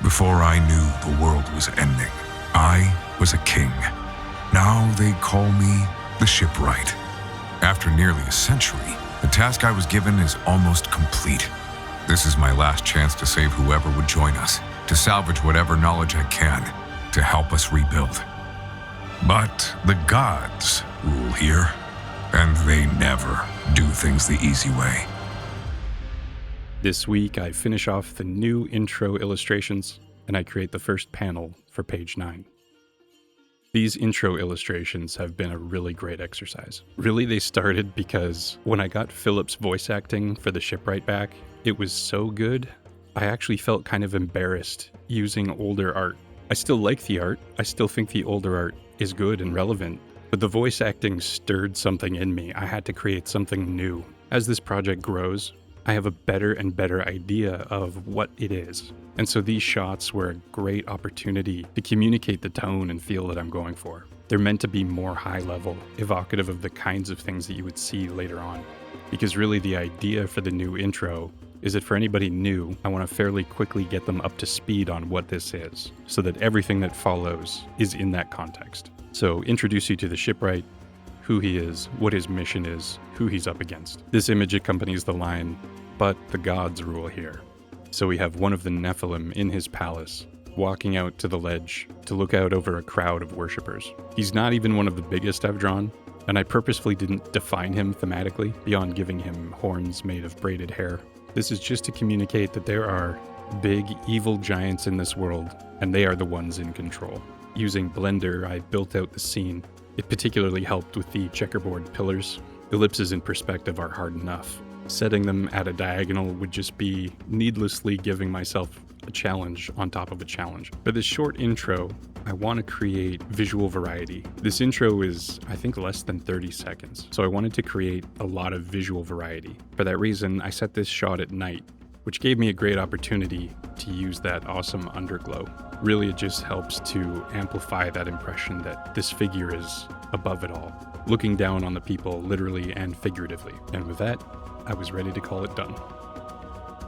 Before I knew the world was ending, I was a king. Now they call me the shipwright. After nearly a century, the task I was given is almost complete. This is my last chance to save whoever would join us, to salvage whatever knowledge I can, to help us rebuild. But the gods rule here, and they never do things the easy way. This week, I finish off the new intro illustrations, and I create the first panel for page 9. These intro illustrations have been a really great exercise. Really, they started because when I got Philip's voice acting for the shipwright back, it was so good, I actually felt kind of embarrassed using older art. I still like the art, I still think the older art is good and relevant, but the voice acting stirred something in me. I had to create something new. As this project grows, I have a better and better idea of what it is. And so these shots were a great opportunity to communicate the tone and feel that I'm going for. They're meant to be more high level, evocative of the kinds of things that you would see later on. Because really the idea for the new intro is that for anybody new, I want to fairly quickly get them up to speed on what this is, so that everything that follows is in that context. So introduce you to the shipwright, who he is, what his mission is, who he's up against. This image accompanies the line, "But the gods rule here." So we have one of the nephilim in his palace, walking out to the ledge to look out over a crowd of worshippers. He's not even one of the biggest I've drawn, and I purposefully didn't define him thematically beyond giving him horns made of braided hair. This is just to communicate that there are big evil giants in this world, and they are the ones in control. Using Blender, I built out the scene. It particularly helped with the checkerboard pillars. Ellipses in perspective are hard enough. Setting them at a diagonal would just be needlessly giving myself a challenge on top of a challenge. For this short intro, I want to create visual variety. This intro is, I think, less than 30 seconds, so I wanted to create a lot of visual variety. For that reason, I set this shot at night, which gave me a great opportunity to use that awesome underglow. Really, it just helps to amplify that impression that this figure is above it all, looking down on the people literally and figuratively. And with that, I was ready to call it done.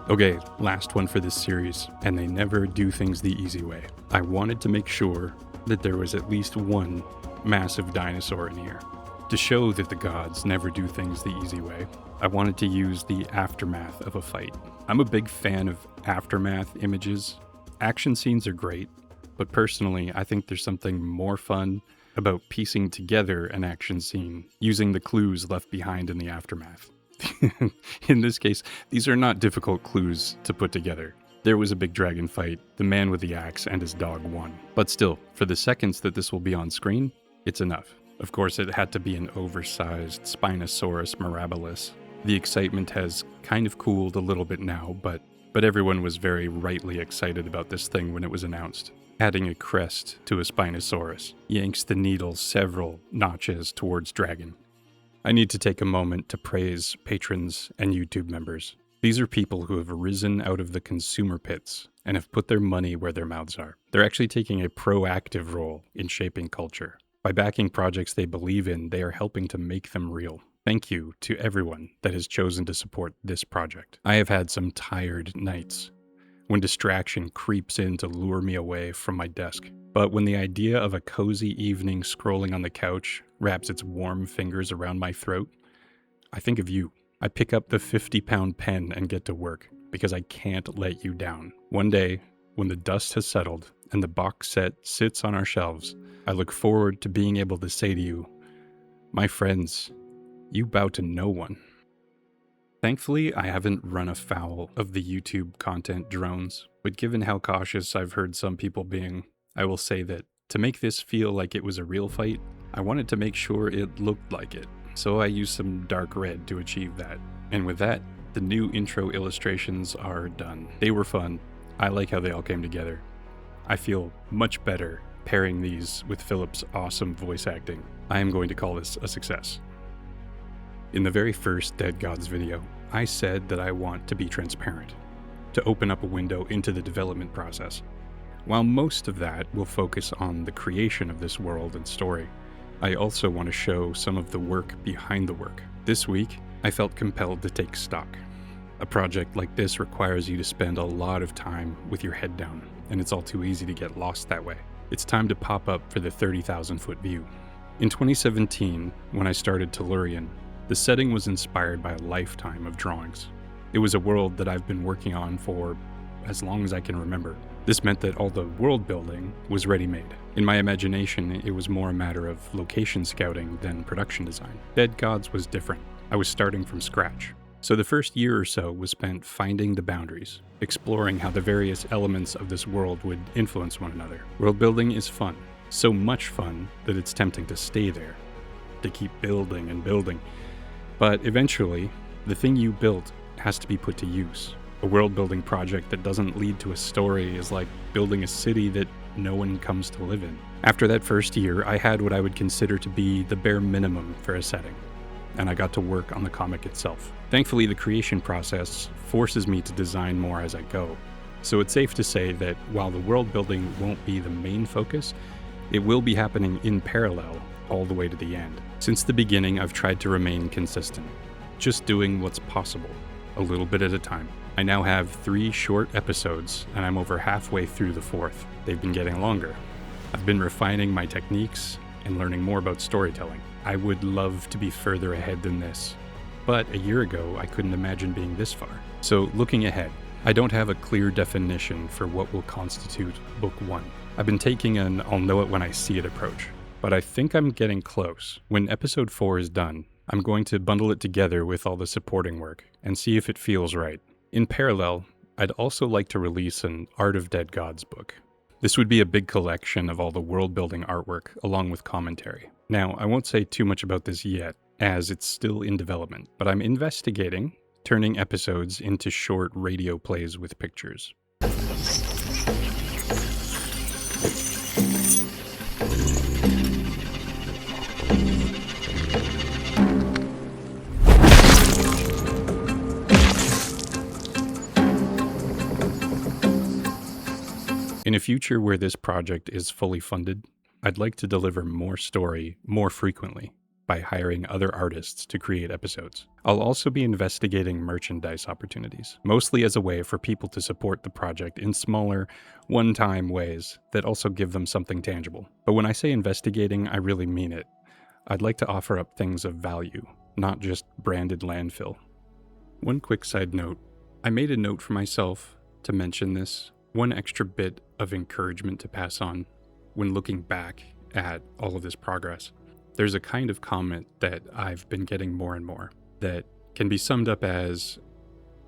Okay, last one for this series, and they never do things the easy way. I wanted to make sure that there was at least one massive dinosaur in here. To show that the gods never do things the easy way, I wanted to use the aftermath of a fight. I'm a big fan of aftermath images. Action scenes are great, but personally, I think there's something more fun about piecing together an action scene using the clues left behind in the aftermath. In this case, these are not difficult clues to put together. There was a big dragon fight, the man with the axe and his dog won. But still, for the seconds that this will be on screen, it's enough. Of course, it had to be an oversized Spinosaurus mirabilis. The excitement has kind of cooled a little bit now, but everyone was very rightly excited about this thing when it was announced. Adding a crest to a Spinosaurus yanks the needle several notches towards dragon. I need to take a moment to praise patrons and YouTube members. These are people who have risen out of the consumer pits and have put their money where their mouths are. They're actually taking a proactive role in shaping culture. By backing projects they believe in, they are helping to make them real. Thank you to everyone that has chosen to support this project. I have had some tired nights when distraction creeps in to lure me away from my desk. But when the idea of a cozy evening scrolling on the couch wraps its warm fingers around my throat, I think of you. I pick up the 50-pound pen and get to work, because I can't let you down. One day, when the dust has settled and the box set sits on our shelves, I look forward to being able to say to you, my friends, you bow to no one. Thankfully, I haven't run afoul of the YouTube content drones, but given how cautious I've heard some people being, I will say that to make this feel like it was a real fight, I wanted to make sure it looked like it. So I used some dark red to achieve that. And with that, the new intro illustrations are done. They were fun. I like how they all came together. I feel much better pairing these with Philip's awesome voice acting. I am going to call this a success. In the very first Dead Gods video, I said that I want to be transparent, to open up a window into the development process. While most of that will focus on the creation of this world and story, I also want to show some of the work behind the work. This week, I felt compelled to take stock. A project like this requires you to spend a lot of time with your head down, and it's all too easy to get lost that way. It's time to pop up for the 30,000-foot view. In 2017, when I started Tellurian, the setting was inspired by a lifetime of drawings. It was a world that I've been working on for as long as I can remember. This meant that all the world building was ready-made. In my imagination, it was more a matter of location scouting than production design. Dead Gods was different. I was starting from scratch. So the first year or so was spent finding the boundaries, exploring how the various elements of this world would influence one another. World building is fun. So much fun that it's tempting to stay there, to keep building and building. But eventually, the thing you built has to be put to use. A world-building project that doesn't lead to a story is like building a city that no one comes to live in. After that first year, I had what I would consider to be the bare minimum for a setting, and I got to work on the comic itself. Thankfully, the creation process forces me to design more as I go. So it's safe to say that while the world building won't be the main focus, it will be happening in parallel all the way to the end. Since the beginning, I've tried to remain consistent, just doing what's possible, a little bit at a time. I now have 3 short episodes, and I'm over halfway through the 4th. They've been getting longer. I've been refining my techniques and learning more about storytelling. I would love to be further ahead than this, but a year ago, I couldn't imagine being this far. So looking ahead, I don't have a clear definition for what will constitute Book 1. I've been taking an I'll know it when I see it approach, but I think I'm getting close. When episode 4 is done, I'm going to bundle it together with all the supporting work and see if it feels right. In parallel, I'd also like to release an Art of Dead Gods book. This would be a big collection of all the world-building artwork along with commentary. Now, I won't say too much about this yet, as it's still in development, but I'm investigating turning episodes into short radio plays with pictures. In a future where this project is fully funded, I'd like to deliver more story more frequently by hiring other artists to create episodes. I'll also be investigating merchandise opportunities, mostly as a way for people to support the project in smaller, one-time ways that also give them something tangible. But when I say investigating, I really mean it. I'd like to offer up things of value, not just branded landfill. One quick side note. I made a note for myself to mention this. One extra bit of encouragement to pass on when looking back at all of this progress. There's a kind of comment that I've been getting more and more that can be summed up as,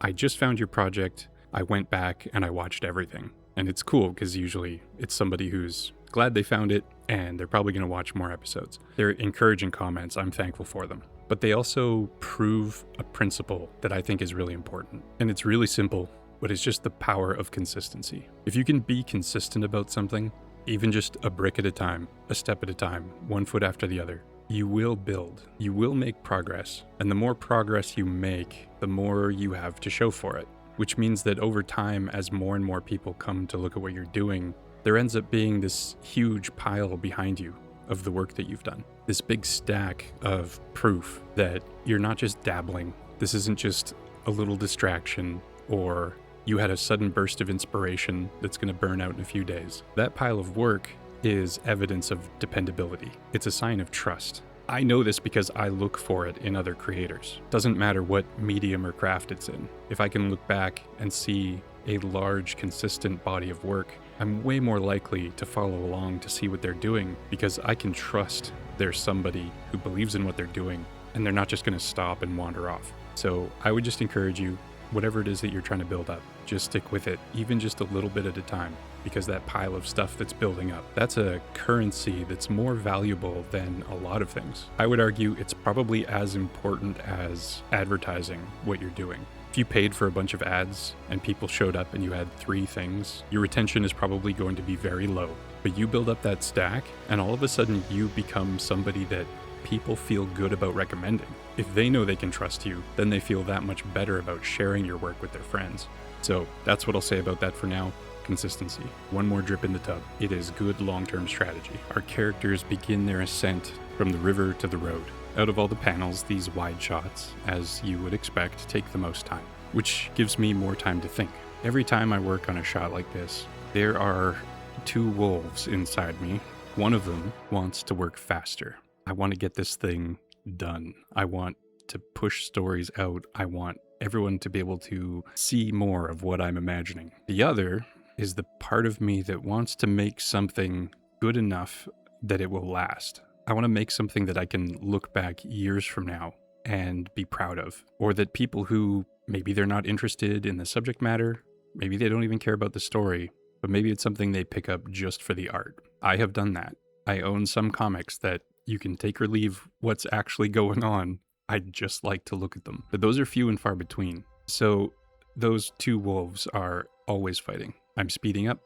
I just found your project, I went back and I watched everything. And it's cool because usually it's somebody who's glad they found it and they're probably going to watch more episodes. They're encouraging comments, I'm thankful for them. But they also prove a principle that I think is really important. And it's really simple, but it's just the power of consistency. If you can be consistent about something, even just a brick at a time, a step at a time, 1 foot after the other, you will build, you will make progress. And the more progress you make, the more you have to show for it, which means that over time, as more and more people come to look at what you're doing, there ends up being this huge pile behind you of the work that you've done. This big stack of proof that you're not just dabbling. This isn't just a little distraction or you had a sudden burst of inspiration that's going to burn out in a few days. That pile of work is evidence of dependability. It's a sign of trust. I know this because I look for it in other creators. Doesn't matter what medium or craft it's in. If I can look back and see a large, consistent body of work, I'm way more likely to follow along to see what they're doing because I can trust there's somebody who believes in what they're doing and they're not just going to stop and wander off. So I would just encourage you, whatever it is that you're trying to build up, just stick with it, even just a little bit at a time, because that pile of stuff that's building up, that's a currency that's more valuable than a lot of things. I would argue it's probably as important as advertising what you're doing. If you paid for a bunch of ads and people showed up and you had 3 things, your retention is probably going to be very low. But you build up that stack and all of a sudden you become somebody that people feel good about recommending. If they know they can trust you, then they feel that much better about sharing your work with their friends. So that's what I'll say about that for now. Consistency. One more drip in the tub. It is good long-term strategy. Our characters begin their ascent from the river to the road. Out of all the panels, these wide shots, as you would expect, take the most time. which gives me more time to think. Every time I work on a shot like this, there are two wolves inside me. One of them wants to work faster. I want to get this thing done. I want to push stories out. I want everyone to be able to see more of what I'm imagining. The other is the part of me that wants to make something good enough that it will last. I want to make something that I can look back years from now and be proud of, or that people who maybe they're not interested in the subject matter, maybe they don't even care about the story, but maybe it's something they pick up just for the art. I have done that. I own some comics that you can take or leave what's actually going on. I just like to look at them. But those are few and far between. So those two wolves are always fighting. I'm speeding up,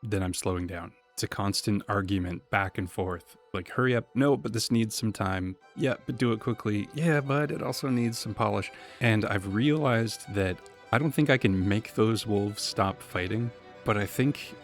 then I'm slowing down. It's a constant argument back and forth. Like, hurry up. No, but this needs some time. Yeah, but do it quickly. Yeah, but it also needs some polish. And I've realized that I don't think I can make those wolves stop fighting, but I think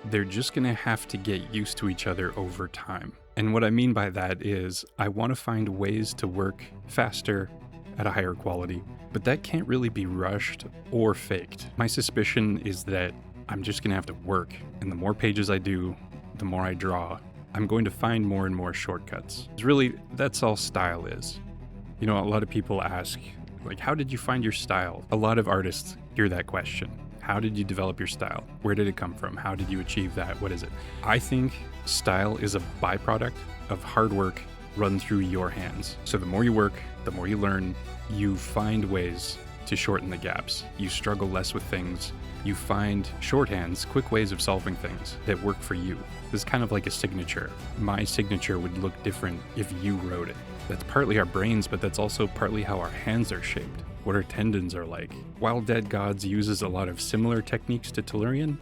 they're just going to have to get used to each other over time. And what I mean by that is I want to find ways to work faster at a higher quality, but that can't really be rushed or faked. My suspicion is that I'm just going to have to work, and the more pages I do, the more I draw, I'm going to find more and more shortcuts. Really, that's all style is. You know, a lot of people ask, like, how did you find your style? A lot of artists hear that question. How did you develop your style? Where did it come from? How did you achieve that? What is it? I think style is a byproduct of hard work run through your hands. So the more you work, the more you learn, you find ways to shorten the gaps. You struggle less with things. You find shorthands, quick ways of solving things that work for you. This is kind of like a signature. My signature would look different if you wrote it. That's partly our brains, but that's also partly how our hands are shaped, what our tendons are like. While Dead Gods uses a lot of similar techniques to Tellurian,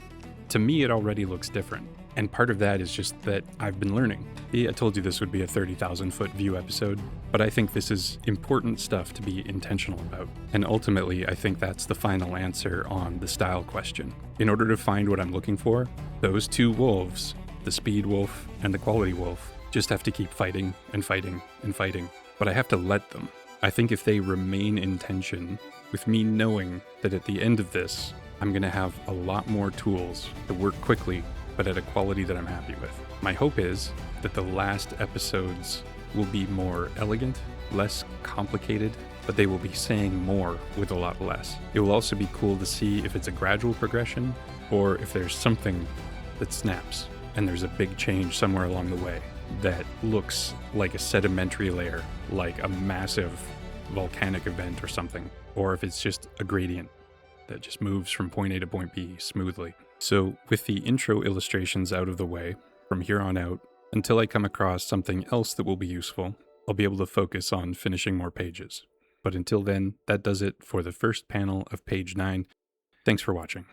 to me it already looks different. And part of that is just that I've been learning. I told you this would be a 30,000 foot view episode, but I think this is important stuff to be intentional about. And ultimately, I think that's the final answer on the style question. In order to find what I'm looking for, those two wolves, the speed wolf and the quality wolf, just have to keep fighting and fighting and fighting. But I have to let them. I think if they remain in tension, with me knowing that at the end of this, I'm going to have a lot more tools to work quickly, but at a quality that I'm happy with. My hope is that the last episodes will be more elegant, less complicated, but they will be saying more with a lot less. It will also be cool to see if it's a gradual progression or if there's something that snaps and there's a big change somewhere along the way that looks like a sedimentary layer, like a massive volcanic event or something, or if it's just a gradient that just moves from point A to point B smoothly. So with the intro illustrations out of the way, from here on out, until I come across something else that will be useful, I'll be able to focus on finishing more pages. But until then, that does it for the first panel of page 9. Thanks for watching.